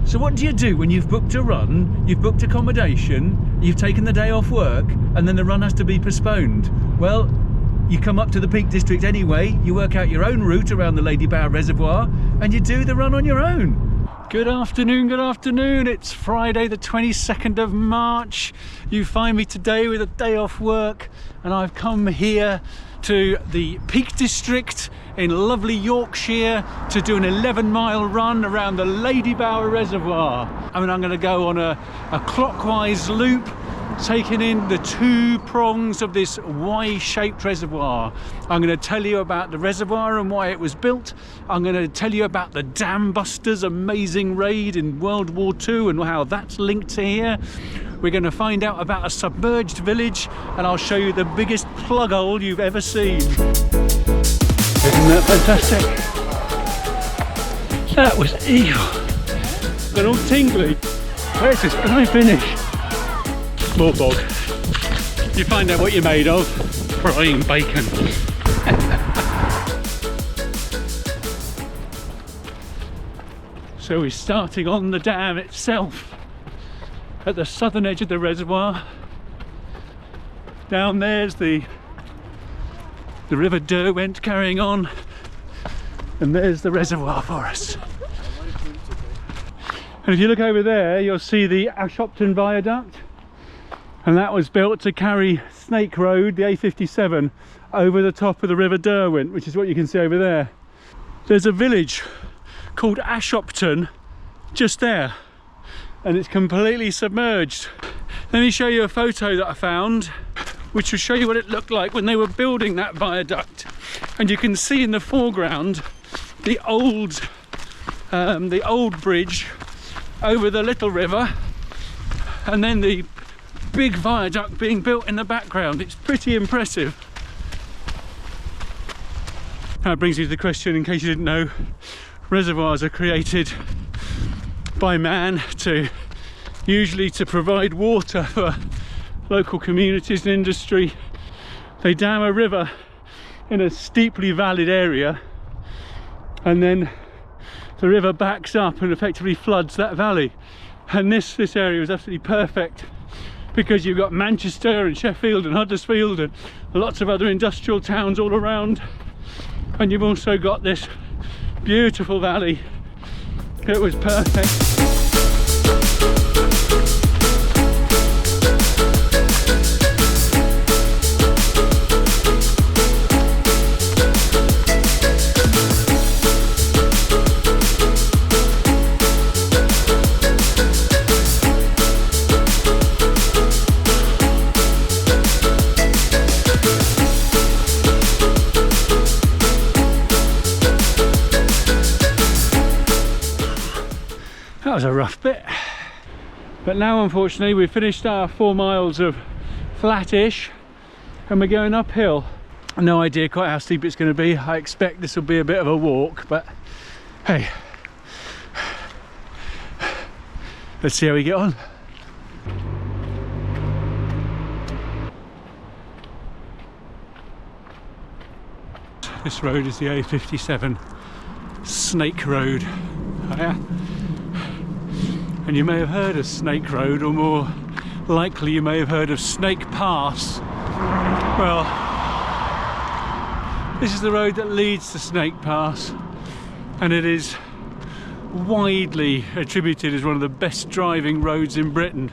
So what do you do when you've booked a run, you've booked accommodation, you've taken the day off work, and then the run has to be postponed? Well, you come up to the Peak District anyway, you work out your own route around the Ladybower Reservoir, and you do the run on your own. Good afternoon, good afternoon. It's Friday the 22nd of March. You find me today with a day off work, and I've come here to the Peak District in lovely Yorkshire to do an 11-mile run around the Ladybower Reservoir. I mean, I'm going to go on a clockwise loop, taking in the two prongs of this Y-shaped reservoir. I'm going to tell you about the reservoir and why it was built. I'm going to tell you about the Dambusters' amazing raid in World War II and how that's linked to here. We're going to find out about a submerged village, and I'll show you the biggest plug hole you've ever seen. Isn't that fantastic? That was evil. Got all tingly. Where's this guy finished? Small bog. You find out what you're made of. Frying bacon. So we're starting on the dam itself at the southern edge of the reservoir. Down there's the River Derwent carrying on, and there's the reservoir for us. And if you look over there, you'll see the Ashopton Viaduct, and that was built to carry Snake Road, the A57, over the top of the River Derwent, which is what you can see over there. There's a village called Ashopton just there, and it's completely submerged. Let me show you a photo that I found, which will show you what it looked like when they were building that viaduct. And you can see in the foreground the old bridge over the little river, and then the big viaduct being built in the background. It's pretty impressive. That brings me to the question, in case you didn't know, reservoirs are created by man usually to provide water for local communities and industry. They dam a river in a steeply valleyed area, and then the river backs up and effectively floods that valley. And this area is absolutely perfect because you've got Manchester and Sheffield and Huddersfield and lots of other industrial towns all around, and you've also got this beautiful valley. It was perfect. That was a rough bit, but now unfortunately we've finished our 4 miles of flattish and we're going uphill. No idea quite how steep it's going to be. I expect this will be a bit of a walk, but hey, let's see how we get on. This road is the A57 Snake Road. Oh, yeah. And you may have heard of Snake Road, or more likely you may have heard of Snake Pass. Well, this is the road that leads to Snake Pass, and it is widely attributed as one of the best driving roads in Britain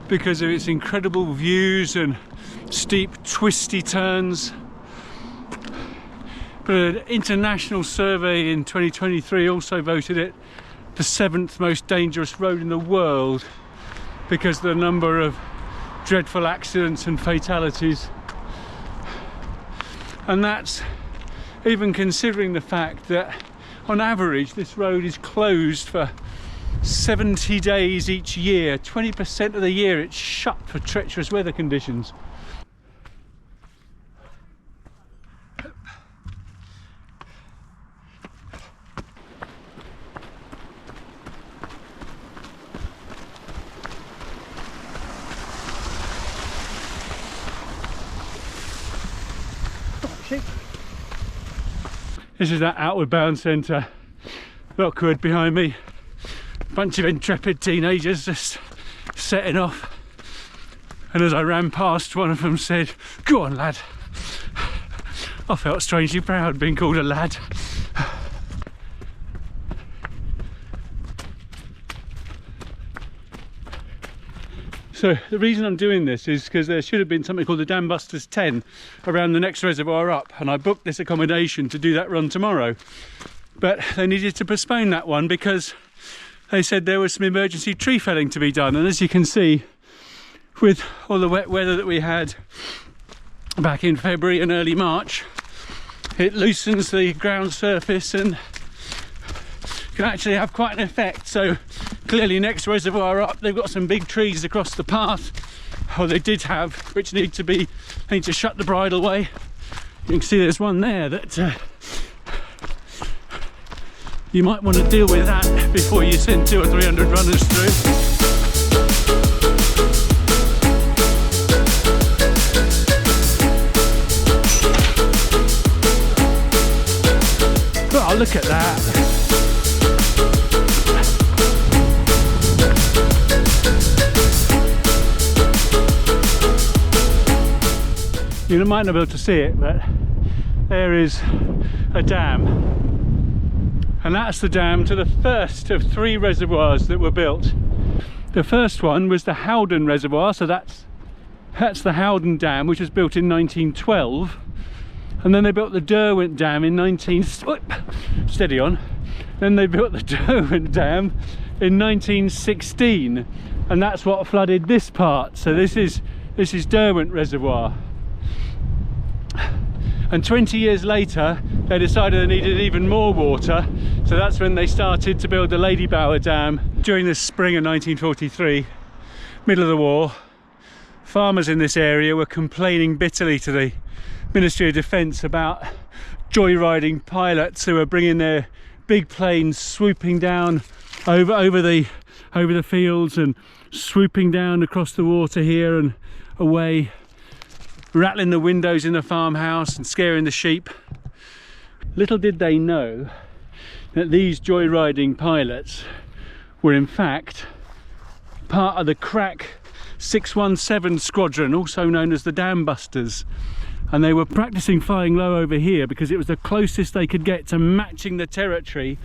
because of its incredible views and steep twisty turns. But an international survey in 2023 also voted it the 7th most dangerous road in the world because of the number of dreadful accidents and fatalities. And that's even considering the fact that on average this road is closed for 70 days each year. 20% of the year it's shut for treacherous weather conditions. This is that outward bound centre, Lockwood behind me. bunch of intrepid teenagers just setting off. And as I ran past, one of them said, "Go on, lad." I felt strangely proud being called a lad. So the reason I'm doing this is because there should have been something called the Dambusters 10 around the next reservoir up, and I booked this accommodation to do that run tomorrow. But they needed to postpone that one because they said there was some emergency tree felling to be done. And as you can see, with all the wet weather that we had back in February and early March, it loosens the ground surface and can actually have quite an effect. So clearly next reservoir up, they've got some big trees across the path, or they did have, which need to shut the bridleway. You can see there's one there that you might want to deal with that before you send 200 or 300 runners through. Oh, look at that. You might not be able to see it, but there is a dam, and that's the dam to the first of 3 reservoirs that were built. The first one was the Howden Reservoir, so that's the Howden Dam, which was built in 1912, and then they built the Derwent Dam in steady on. Then they built the Derwent Dam in 1916, and that's what flooded this part. So this is Derwent Reservoir. And 20 years later, they decided they needed even more water, so that's when they started to build the Ladybower Dam. During the spring of 1943, middle of the war, farmers in this area were complaining bitterly to the Ministry of Defence about joyriding pilots who were bringing their big planes swooping down over the fields and swooping down across the water here and away, rattling the windows in the farmhouse and scaring the sheep. Little did they know that these joyriding pilots were in fact part of the crack 617 squadron, also known as the Dambusters, and they were practicing flying low over here because it was the closest they could get to matching the territory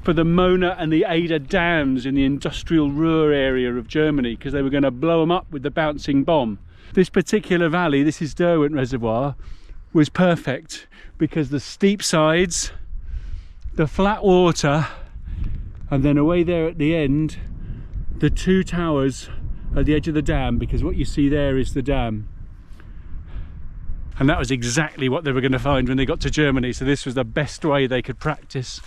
for the Mona and the Ada dams in the industrial Ruhr area of Germany, because they were going to blow them up with the bouncing bomb. This particular valley, this is Derwent Reservoir, was perfect because the steep sides, the flat water, and then away there at the end, the 2 towers at the edge of the dam, because what you see there is the dam. And that was exactly what they were going to find when they got to Germany, so this was the best way they could practice.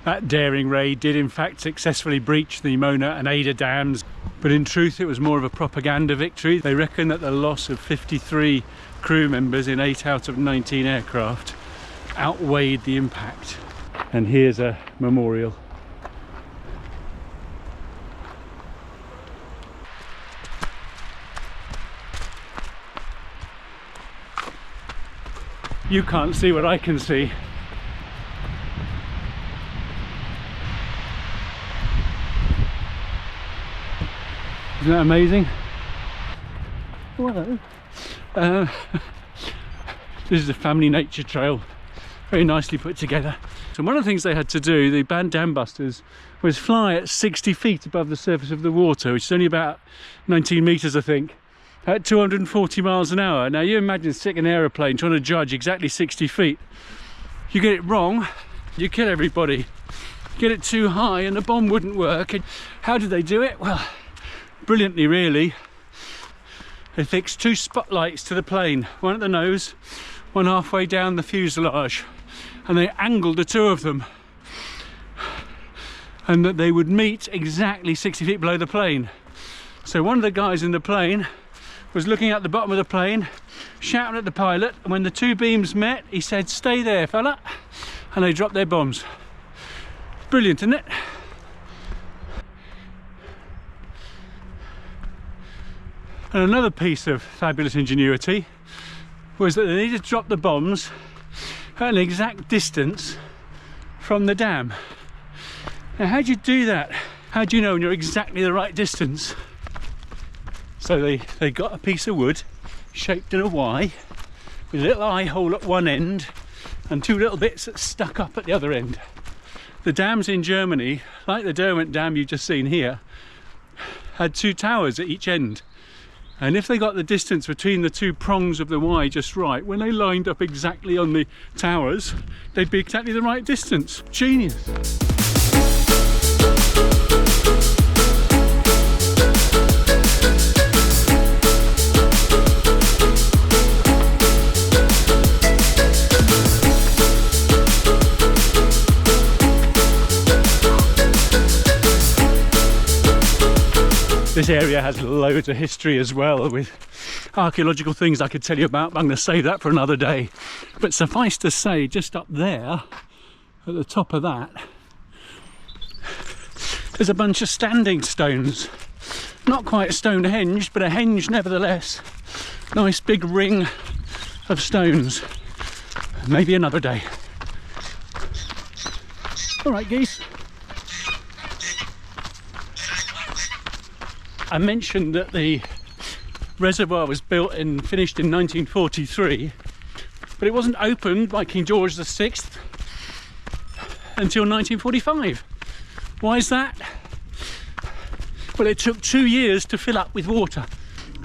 That daring raid did in fact successfully breach the Mona and Ada dams, but in truth it was more of a propaganda victory. They reckon that the loss of 53 crew members in 8 out of 19 aircraft outweighed the impact. And here's a memorial. You can't see what I can see. Isn't that amazing? Hello. This is a family nature trail, very nicely put together. So one of the things they had to do, the band Dambusters, was fly at 60 feet above the surface of the water, which is only about 19 meters, I think, at 240 miles an hour. Now you imagine sitting in an aeroplane trying to judge exactly 60 feet. You get it wrong, you kill everybody. Get it too high and the bomb wouldn't work. And how did they do it? Well, brilliantly really. They fixed 2 spotlights to the plane, one at the nose, one halfway down the fuselage, and they angled the 2 of them, and that they would meet exactly 60 feet below the plane. So one of the guys in the plane was looking at the bottom of the plane, shouting at the pilot, and when the 2 beams met, he said, "Stay there, fella," and they dropped their bombs. Brilliant, isn't it? And another piece of fabulous ingenuity was that they needed to drop the bombs at an exact distance from the dam. Now, how do you do that? How do you know when you're exactly the right distance? So they got a piece of wood shaped in a Y with a little eye hole at one end and two little bits that stuck up at the other end. The dams in Germany, like the Derwent Dam you've just seen here, had two towers at each end. And if they got the distance between the two prongs of the Y just right, when they lined up exactly on the towers, they'd be exactly the right distance. Genius. This area has loads of history as well, with archaeological things I could tell you about, but I'm going to save that for another day. But suffice to say, just up there, at the top of that, there's a bunch of standing stones. Not quite a Stonehenge, but a henge nevertheless. Nice big ring of stones. Maybe another day. All right, geese. I mentioned that the reservoir was finished in 1943, but it wasn't opened by King George VI until 1945. Why is that? Well, it took 2 years to fill up with water.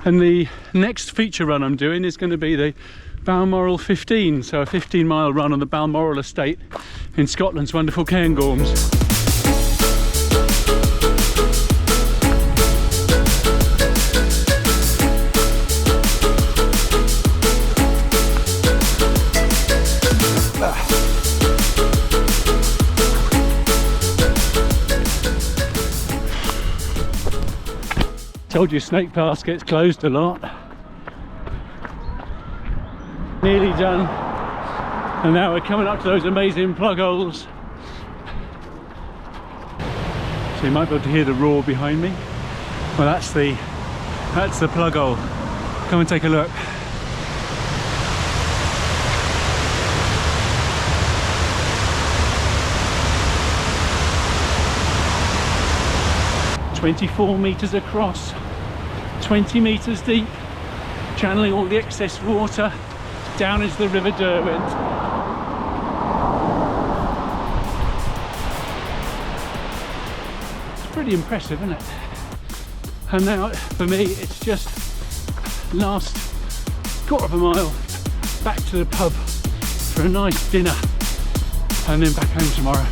And the next feature run I'm doing is going to be the Balmoral 15, so a 15-mile run on the Balmoral estate in Scotland's wonderful Cairngorms. Told you Snake Pass gets closed a lot. Nearly done. And now we're coming up to those amazing Plugholes. So you might be able to hear the roar behind me. Well, that's the Plughole. Come and take a look. "24 metres across, 20 metres deep, channeling all the excess water down into the River Derwent." It's pretty impressive, isn't it? And now, for me, it's just last quarter of a mile back to the pub for a nice dinner and then back home tomorrow.